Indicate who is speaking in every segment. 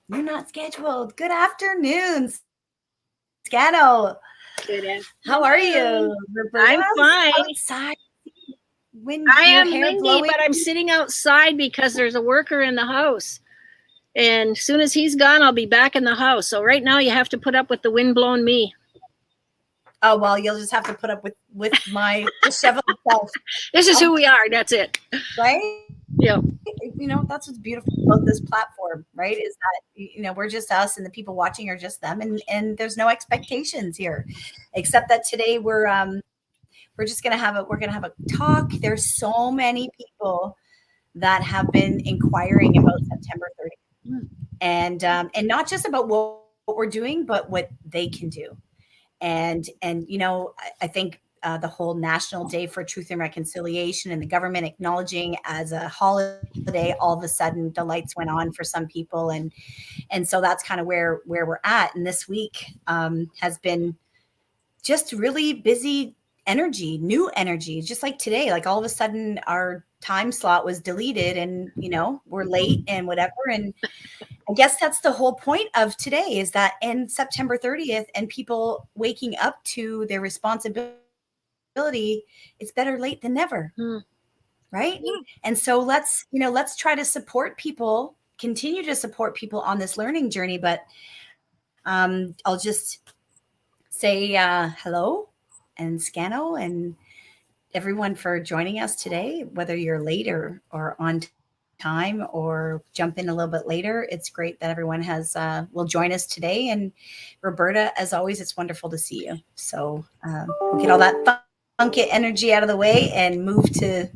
Speaker 1: You're not scheduled. Good afternoon, Scano.
Speaker 2: Good
Speaker 1: How are
Speaker 2: afternoon.
Speaker 1: you, Roberta?
Speaker 2: I'm fine.
Speaker 1: Outside, wind,
Speaker 2: I
Speaker 1: your
Speaker 2: am
Speaker 1: hair
Speaker 2: windy,
Speaker 1: blowing.
Speaker 2: but I'm sitting outside because there's a worker in the house. And as soon as he's gone, I'll be back in the house. So right now you have to put up with the wind blowing me.
Speaker 1: Oh well, you'll just have to put up with my disheveled self,
Speaker 2: This is who we are. That's it.
Speaker 1: right?
Speaker 2: Yeah.
Speaker 1: That's what's beautiful about this platform, right? Is that we're just us, and the people watching are just them, and there's no expectations here, except that today we're just gonna have a talk. There's so many people that have been inquiring about September 30th, and not just about what we're doing, but what they can do. And I think the whole National Day for Truth and Reconciliation and the government acknowledging as a holiday, all of a sudden the lights went on for some people, and so that's kind of where we're at. And this week has been just really busy energy, new energy, just like today. Like all of a sudden our time slot was deleted, and we're late and whatever. And I guess that's the whole point of today, is that in September 30th and people waking up to their responsibility, it's better late than never.
Speaker 2: Hmm.
Speaker 1: Right? And so let's try to support people, continue to support people on this learning journey. But I'll just say hello and Scano and everyone for joining us today, whether you're late or on time or jump in a little bit later. It's great that everyone will join us today. And Roberta, as always, it's wonderful to see you. So we'll get all that funky energy out of the way and move to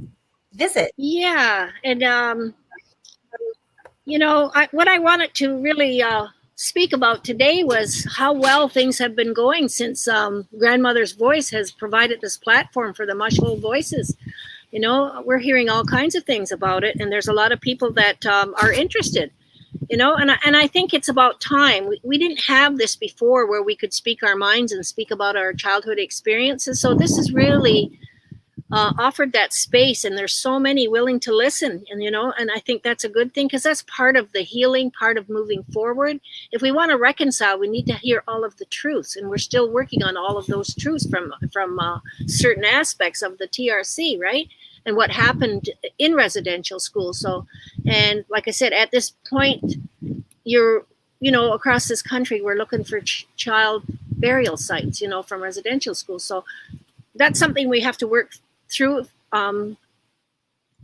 Speaker 1: visit.
Speaker 2: Yeah. And, what I wanted to really speak about today was how well things have been going since Grandmother's Voice has provided this platform for the Mush Hole Voices. We're hearing all kinds of things about it, and there's a lot of people that are interested. And I think it's about time. We didn't have this before, where we could speak our minds and speak about our childhood experiences. So this is really offered that space, and there's so many willing to listen. And I think that's a good thing, because that's part of the healing, part of moving forward. If we want to reconcile, we need to hear all of the truths, and we're still working on all of those truths from certain aspects of the TRC, right? And what happened in residential schools. So, and like I said, at this point, across this country, we're looking for child burial sites, from residential schools. So that's something we have to work through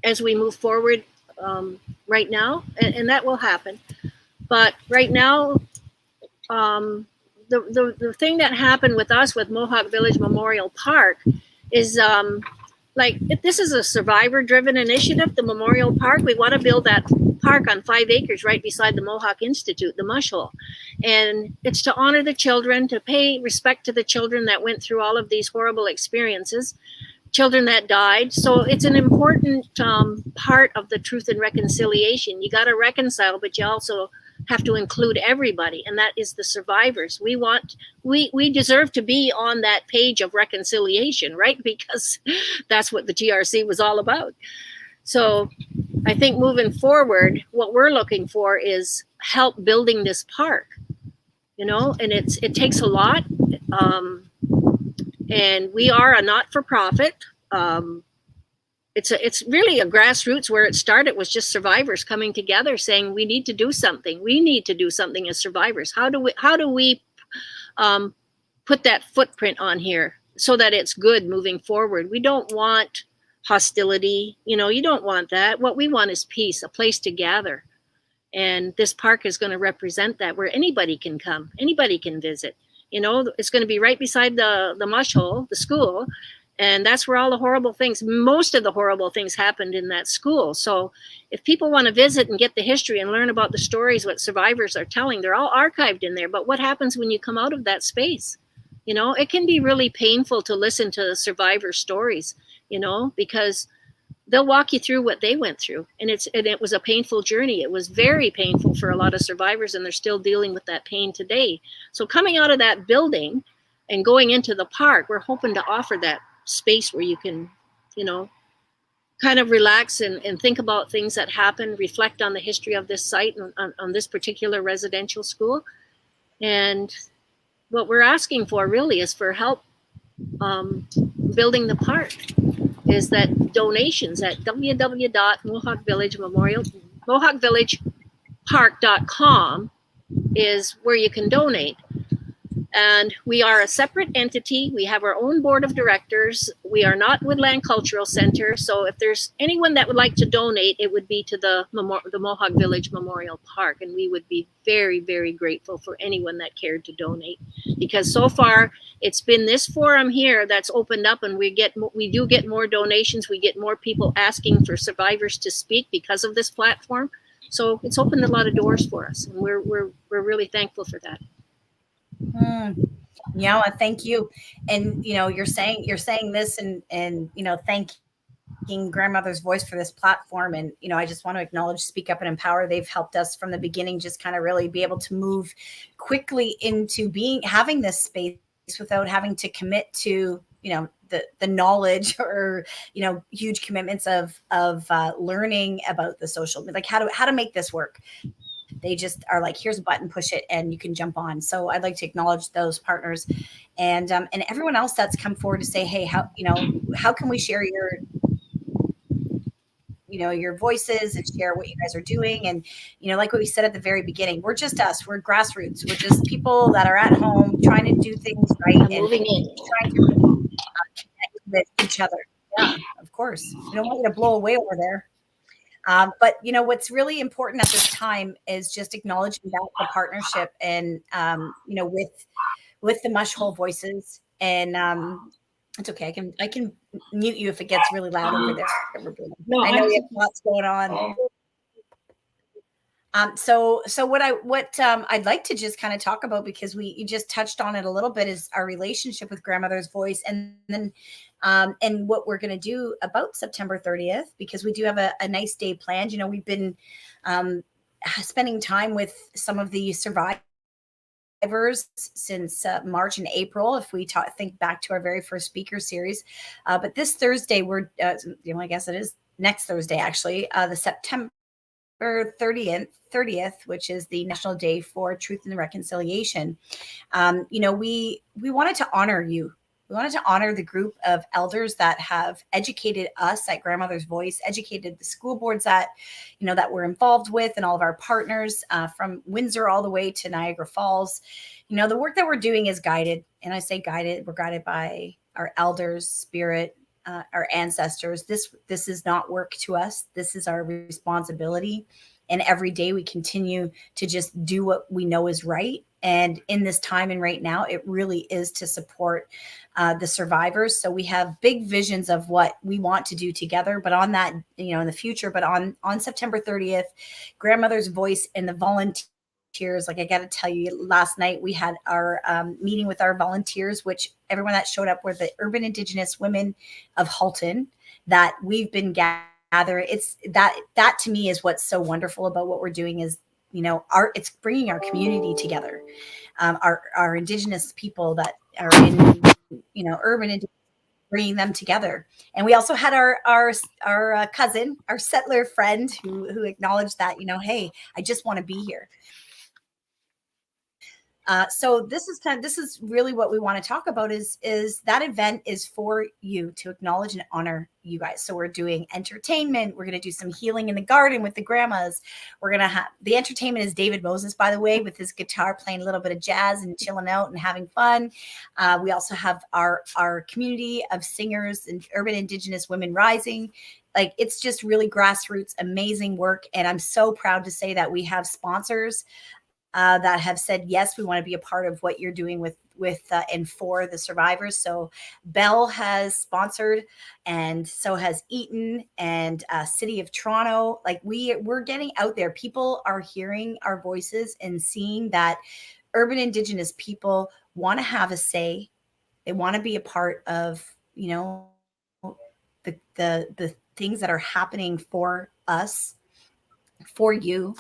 Speaker 2: as we move forward right now, and that will happen. But right now, the thing that happened with us with Mohawk Village Memorial Park is this is a survivor-driven initiative, the Memorial Park. We want to build that park on 5 acres right beside the Mohawk Institute, the Mush Hole. And it's to honor the children, to pay respect to the children that went through all of these horrible experiences, children that died. So it's an important part of the truth and reconciliation. You got to reconcile, but you also have to include everybody, and that is the survivors. We deserve to be on that page of reconciliation, right? Because that's what the TRC was all about. So I think moving forward, what we're looking for is help building this park, and it takes a lot. And we are a not-for-profit. It's really a grassroots. Where it started was just survivors coming together saying, we need to do something. We need to do something as survivors. How do we put that footprint on here so that it's good moving forward? We don't want hostility. You don't want that. What we want is peace, a place to gather. And this park is going to represent that, where anybody can come, anybody can visit. It's going to be right beside the Mush Hole, the school. And that's where all the horrible things, most of the horrible things, happened in that school. So if people want to visit and get the history and learn about the stories, what survivors are telling, they're all archived in there. But what happens when you come out of that space? It can be really painful to listen to survivor stories, because they'll walk you through what they went through. And it was a painful journey. It was very painful for a lot of survivors, and they're still dealing with that pain today. So coming out of that building and going into the park, we're hoping to offer that space where you can, kind of relax and think about things that happen, reflect on the history of this site and on this particular residential school. And what we're asking for really is for help building the park, is that donations at mohawkvillagepark.com is where you can donate. And we are a separate entity. We have our own board of directors. We are not Woodland Cultural Center. So if there's anyone that would like to donate, it would be to the Mohawk Village Memorial Park. And we would be very, very grateful for anyone that cared to donate. Because so far, it's been this forum here that's opened up, and we do get more donations. We get more people asking for survivors to speak because of this platform. So it's opened a lot of doors for us, and we're really thankful for that.
Speaker 1: Yeah, thank you. And you're saying this, and thanking Grandmother's Voice for this platform. And I just want to acknowledge Speak Up and Empower. They've helped us from the beginning, just kind of really be able to move quickly into having this space without having to commit to the knowledge or huge commitments of learning about the social, like how to make this work. They just are like, here's a button, push it, and you can jump on. So I'd like to acknowledge those partners and everyone else that's come forward to say, hey, how can we share your voices and share what you guys are doing? And like what we said at the very beginning, we're just us. We're grassroots. We're just people that are at home trying to do things right and
Speaker 2: moving in,
Speaker 1: trying to connect with each other. Yeah, of course. We don't want you to blow away over there. But what's really important at this time is just acknowledging that the partnership and with the Mush Hole Voices. And it's okay. I can mute you if it gets really loud over there. No, I know you have lots going on. So what I'd like to just kind of talk about, because you just touched on it a little bit, is our relationship with Grandmother's Voice, and then and what we're going to do about September 30th, because we do have a nice day planned. We've been spending time with some of the survivors since March and April, if we think back to our very first speaker series. But this Thursday, we're I guess it is next Thursday, actually, the September 30th, which is the National Day for Truth and Reconciliation. We wanted to honor you. We wanted to honor the group of elders that have educated us at Grandmother's Voice, educated the school boards that we're involved with, and all of our partners from Windsor all the way to Niagara Falls. The work that we're doing is guided, and I say guided. We're guided by our elders' spirit, our ancestors. This is not work to us. This is our responsibility. And every day we continue to just do what we know is right. And in this time and right now, it really is to support the survivors. So we have big visions of what we want to do together, but on that, in the future, but on September 30th, Grandmother's Voice and the volunteers, like I got to tell you, last night we had our meeting with our volunteers, which everyone that showed up were the urban Indigenous women of Halton that we've been gathering. It's that to me is what's so wonderful about what we're doing is, it's bringing our community together, our Indigenous people that are in, urban Indigenous, bringing them together. And we also had our cousin, our settler friend who acknowledged that, hey, I just want to be here. So this is really what we want to talk about is that event is for you to acknowledge and honor you guys. So we're doing entertainment. We're going to do some healing in the garden with the grandmas. We're going to have the entertainment is David Moses, by the way, with his guitar playing a little bit of jazz and chilling out and having fun. We also have our community of singers and urban Indigenous women rising. Like, it's just really grassroots, amazing work. And I'm so proud to say that we have sponsors that have said, yes, we want to be a part of what you're doing with and for the survivors. So Bell has sponsored, and so has Eaton and City of Toronto. Like, we're getting out there. People are hearing our voices and seeing that urban Indigenous people want to have a say. They want to be a part of, the things that are happening for us, for you.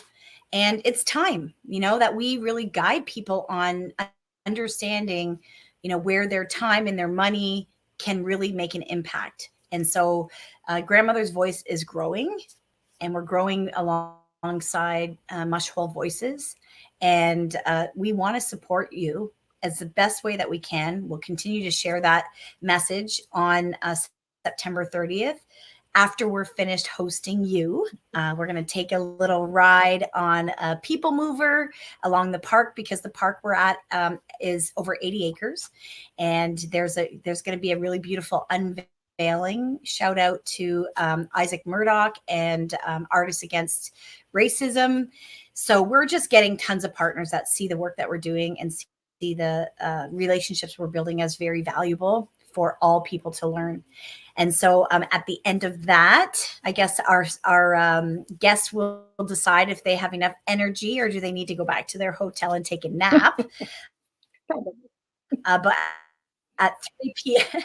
Speaker 1: And it's time, that we really guide people on understanding, where their time and their money can really make an impact. And so Grandmother's Voice is growing, and we're growing alongside Mush Hole Voices. And we want to support you as the best way that we can. We'll continue to share that message on September 30th. After we're finished hosting you, we're going to take a little ride on a people mover along the park, because the park we're at is over 80 acres. And there's going to be a really beautiful unveiling. Shout out to Isaac Murdoch and Artists Against Racism. So we're just getting tons of partners that see the work that we're doing and see the relationships we're building as very valuable for all people to learn. And so at the end of that, I guess our guests will decide if they have enough energy or do they need to go back to their hotel and take a nap. But at 3 p.m.,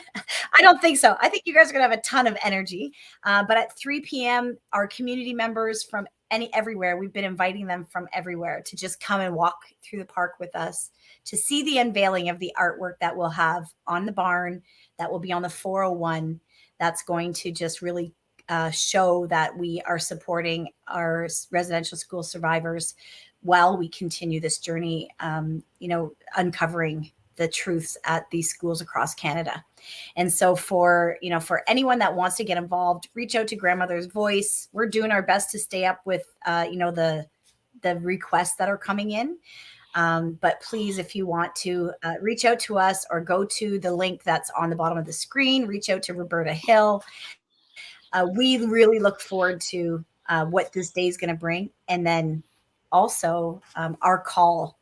Speaker 1: I don't think so. I think you guys are going to have a ton of energy. But at 3 p.m., our community members from everywhere, we've been inviting them from everywhere to just come and walk through the park with us to see the unveiling of the artwork that we'll have on the barn, that will be on the 401. That's going to just really show that we are supporting our residential school survivors while we continue this journey, uncovering the truths at these schools across Canada. And so for anyone that wants to get involved, reach out to Grandmother's Voice. We're doing our best to stay up with, the requests that are coming in. But please, if you want to reach out to us or go to the link that's on the bottom of the screen, reach out to Roberta Hill. We really look forward to what this day is going to bring. And then also our call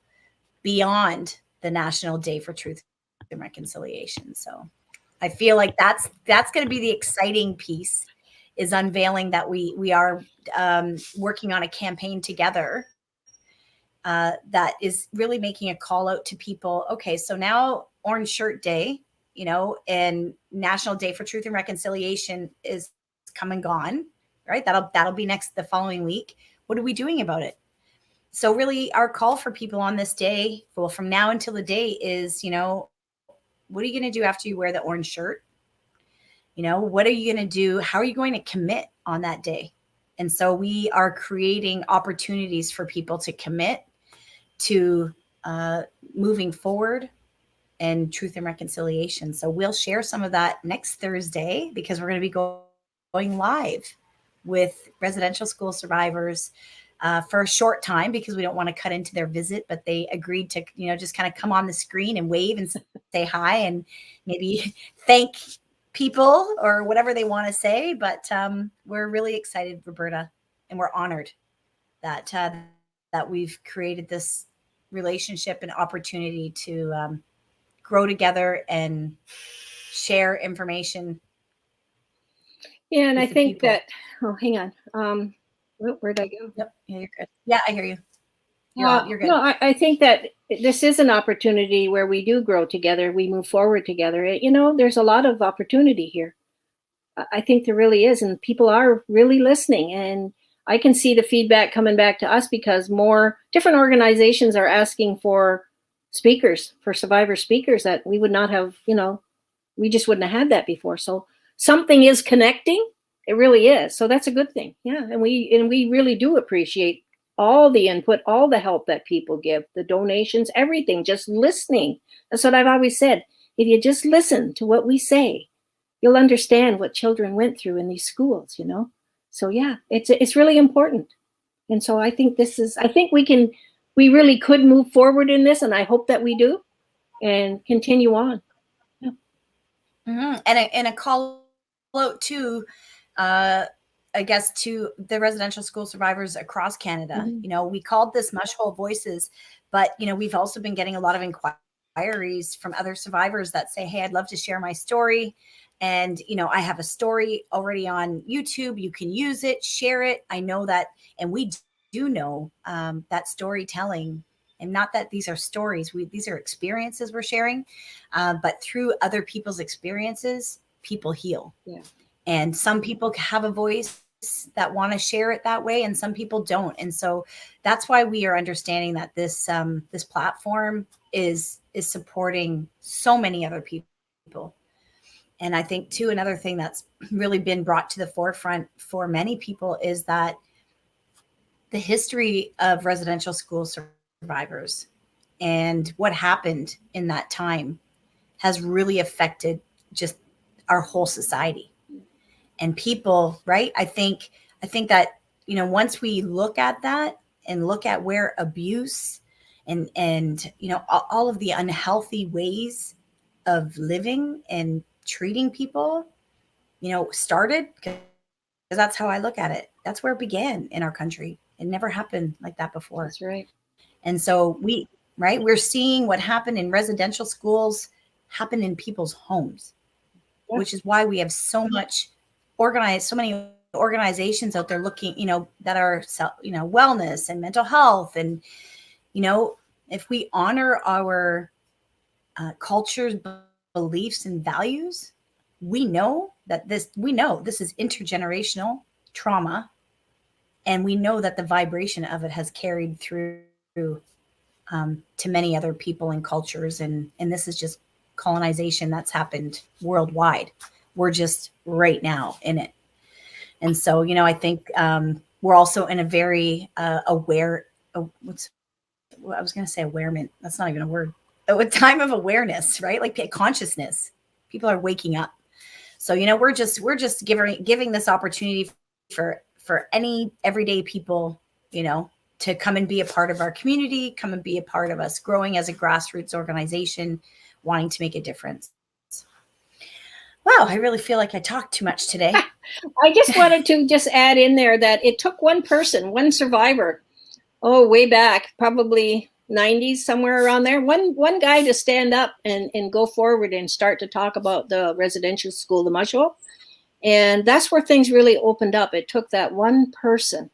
Speaker 1: beyond the National Day for Truth and Reconciliation. So I feel like that's going to be the exciting piece, is unveiling that we are working on a campaign together that is really making a call out to people. Okay, so now Orange Shirt Day, and National Day for Truth and Reconciliation is come and gone, right? That'll be the following week. What are we doing about it? So really our call for people on this day, well, from now until the day is, what are you going to do after you wear the orange shirt? What are you going to do? How are you going to commit on that day? And so we are creating opportunities for people to commit to moving forward and truth and reconciliation. So we'll share some of that next Thursday, because we're going to be going live with residential school survivors for a short time, because we don't want to cut into their visit, but they agreed to, just kind of come on the screen and wave and say hi and maybe thank people or whatever they want to say. But we're really excited, Roberta, and we're honored that we've created this relationship and opportunity to grow together and share information.
Speaker 2: Yeah, and I think that, hang on. Where'd I go?
Speaker 1: Yep. Yeah, you're good. Yeah, I hear you. You're good.
Speaker 2: No, I think that this is an opportunity where we do grow together. We move forward together. There's a lot of opportunity here. I think there really is. And people are really listening. And I can see the feedback coming back to us, because more different organizations are asking for speakers, for survivor speakers, that we would not have, we just wouldn't have had that before. So something is connecting. It really is. So that's a good thing. Yeah. And we really do appreciate all the input, all the help that people give, the donations, everything, just listening. That's what I've always said. If you just listen to what we say, you'll understand what children went through in these schools, So yeah, it's really important. And so I think we really could move forward in this, and I hope that we do and continue on. Yeah.
Speaker 1: Mm-hmm. And a call out to, I guess, to the residential school survivors across Canada.
Speaker 2: Mm-hmm.
Speaker 1: We called this Mush Hole Voices, but, we've also been getting a lot of inquiries from other survivors that say, hey, I'd love to share my story. And, I have a story already on YouTube. You can use it, share it. I know that. And we do know that storytelling, and not that these are stories, these are experiences we're sharing, but through other people's experiences, people heal.
Speaker 2: Yeah.
Speaker 1: And some people have a voice that want to share it that way, and some people don't. And so that's why we are understanding that this platform is supporting so many other people. And I think too, another thing that's really been brought to the forefront for many people is that the history of residential school survivors and what happened in that time has really affected just our whole society and people, right? I think that, once we look at that and look at where abuse and all of the unhealthy ways of living and treating people, started, because that's how I look at it. That's where it began in our country. It never happened like that before.
Speaker 2: That's right.
Speaker 1: And so right, we're seeing what happened in residential schools happen in people's homes,
Speaker 2: Yeah.
Speaker 1: which is why we have so many organizations out there looking, that are, wellness and mental health. And, if we honor our cultures, beliefs, and values, we know this is intergenerational trauma, and we know that the vibration of it has carried through to many other people and cultures, and this is just colonization that's happened worldwide. We're just right now in it, and so I think we're also in a very aware. What's I was going to say awareness. That's not even a word. A time of awareness, right? Like consciousness. People are waking up. So we're just giving this opportunity for any everyday people, to come and be a part of our community, come and be a part of us growing as a grassroots organization, wanting to make a difference. Wow, I really feel like I talked too much today.
Speaker 2: I just wanted to just add in there that it took one person, one survivor, way back, probably 90s, somewhere around there, one guy to stand up and go forward and start to talk about the residential school, the Mush. And that's where things really opened up. It took that one person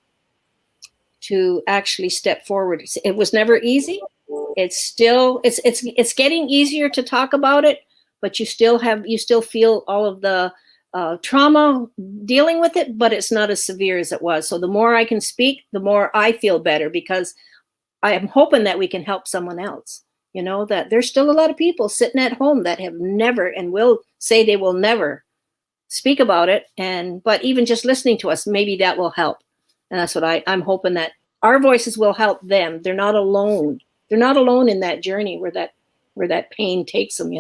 Speaker 2: to actually step forward. It was never easy. It's still it's getting easier to talk about it, but you still feel all of the trauma dealing with it, but it's not as severe as it was. So the more I can speak, the more I feel better, because I am hoping that we can help someone else. That there's still a lot of people sitting at home that have never and will say they will never speak about it. But even just listening to us, maybe that will help. And that's what I'm hoping, that our voices will help them. They're not alone. They're not alone in that journey where that pain takes them.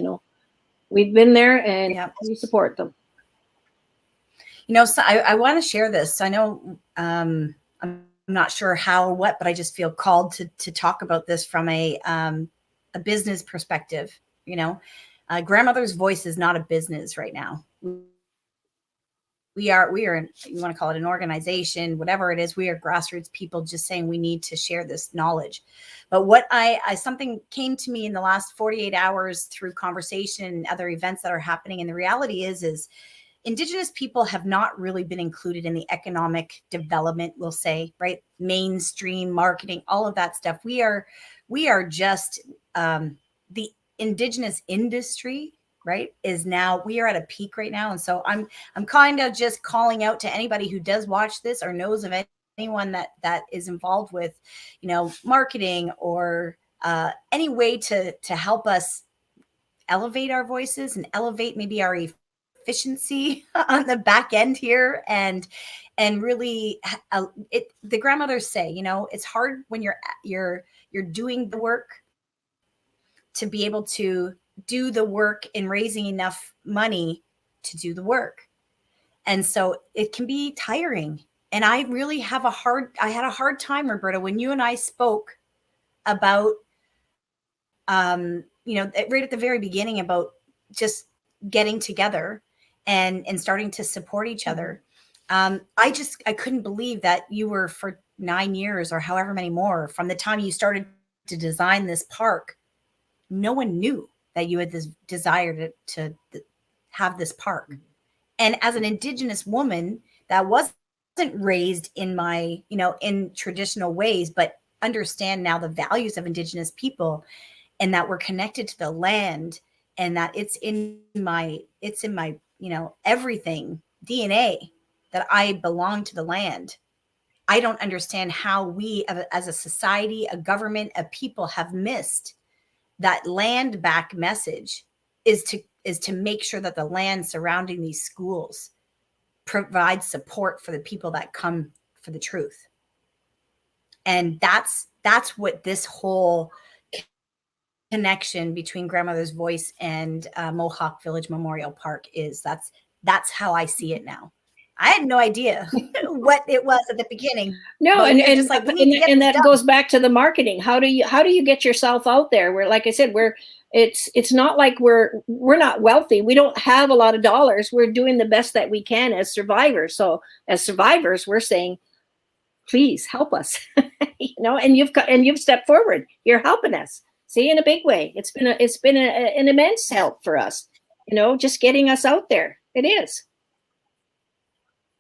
Speaker 2: We've been there, and
Speaker 1: Yeah.
Speaker 2: we support them.
Speaker 1: So I want to share this. I know I'm not sure how or what, but I just feel called to talk about this from a business perspective. Grandmother's Voice is not a business right now. We are you want to call it an organization, whatever it is. We are grassroots people just saying we need to share this knowledge. But what something came to me in the last 48 hours through conversation and other events that are happening. And the reality is Indigenous people have not really been included in the economic development, we'll say, right? Mainstream marketing, all of that stuff. We are just the Indigenous industry, right? We are at a peak right now. And so I'm kind of just calling out to anybody who does watch this or knows of anyone that is involved with, marketing or any way to help us elevate our voices and elevate maybe our efficiency on the back end here, and really the grandmothers say, it's hard when you're doing the work to be able to do the work in raising enough money to do the work. And so it can be tiring. And I really had a hard time, Roberta, when you and I spoke about right at the very beginning, about just getting together and starting to support each other. I couldn't believe that you were, for 9 years or however many more, from the time you started to design this park, no one knew that you had this desire to have this park. And as an Indigenous woman that wasn't raised in in traditional ways, but understand now the values of Indigenous people, and that we're connected to the land, and that it's in my everything DNA, that I belong to the land. I don't understand how we as a society, a government, a people have missed that land back message is to make sure that the land surrounding these schools provides support for the people that come for the truth. And that's what this whole connection between Grandmother's Voice and Mohawk Village Memorial Park is. That's how I see it now. I had no idea what it was at the beginning.
Speaker 2: No,
Speaker 1: and just like, we need to get
Speaker 2: and
Speaker 1: this
Speaker 2: that
Speaker 1: done.
Speaker 2: goes back to the marketing. How do you get yourself out there? Where, like I said, it's not like we're not wealthy. We don't have a lot of dollars. We're doing the best that we can as survivors. So as survivors, we're saying, please help us. And you've stepped forward. You're helping us. See, in a big way. It's been an immense help for us. Just getting us out there. It is.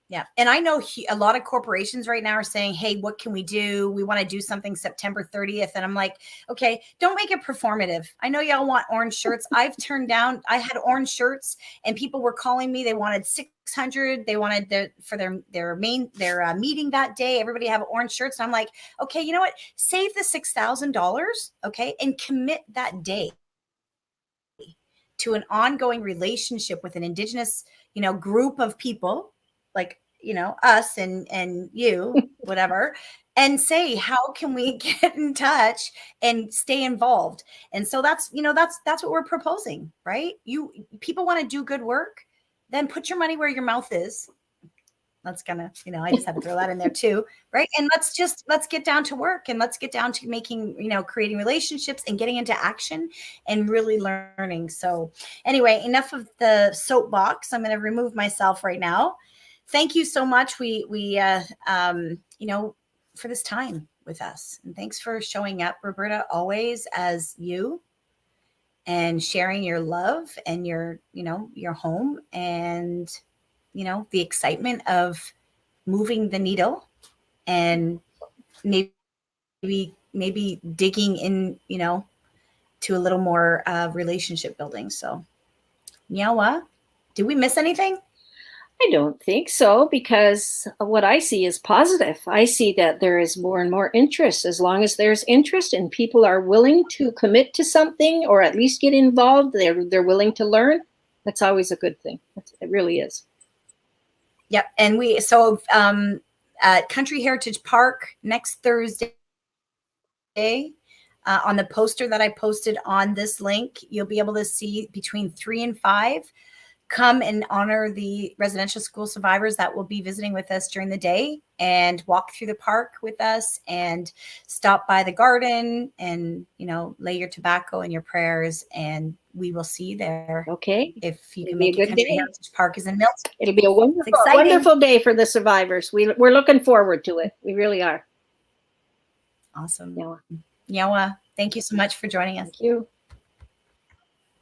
Speaker 1: Yeah. And I know a lot of corporations right now are saying, hey, what can we do? We want to do something September 30th. And I'm like, okay, don't make it performative. I know y'all want orange shirts. I had orange shirts and people were calling me. They wanted 600. They wanted for their meeting that day. Everybody have orange shirts. And I'm like, okay, you know what? Save the $6,000. Okay. And commit that day to an ongoing relationship with an Indigenous, group of people, like, us and you, whatever, and say, how can we get in touch and stay involved? And so that's what we're proposing, right? People want to do good work, then put your money where your mouth is. That's gonna, I just have to throw that in there too, right? And let's get down to work, and let's get down to making, creating relationships and getting into action and really learning. So anyway, enough of the soapbox. I'm going to remove myself right now. Thank you so much. We for this time with us, and thanks for showing up, Roberta, always as you, and sharing your love and your home, and the excitement of moving the needle, and maybe digging in, to a little more relationship building. So, Nyawa, did we miss anything?
Speaker 2: I don't think so, because what I see is positive. I see that there is more and more interest. As long as there's interest and people are willing to commit to something, or at least get involved, they're willing to learn. That's always a good thing. It really is.
Speaker 1: Yep. And at Country Heritage Park next Thursday, on the poster that I posted on this link, you'll be able to see between 3 and 5. Come and honor the residential school survivors that will be visiting with us during the day, and walk through the park with us, and stop by the garden, and, lay your tobacco and your prayers, and we will see you there.
Speaker 2: Okay.
Speaker 1: If you can make it. Country Heritage Park is in Milton.
Speaker 2: It'll be a wonderful day for the survivors. We're looking forward to it. We really are.
Speaker 1: Awesome. Nyawa, thank you so much for joining us.
Speaker 2: Thank you.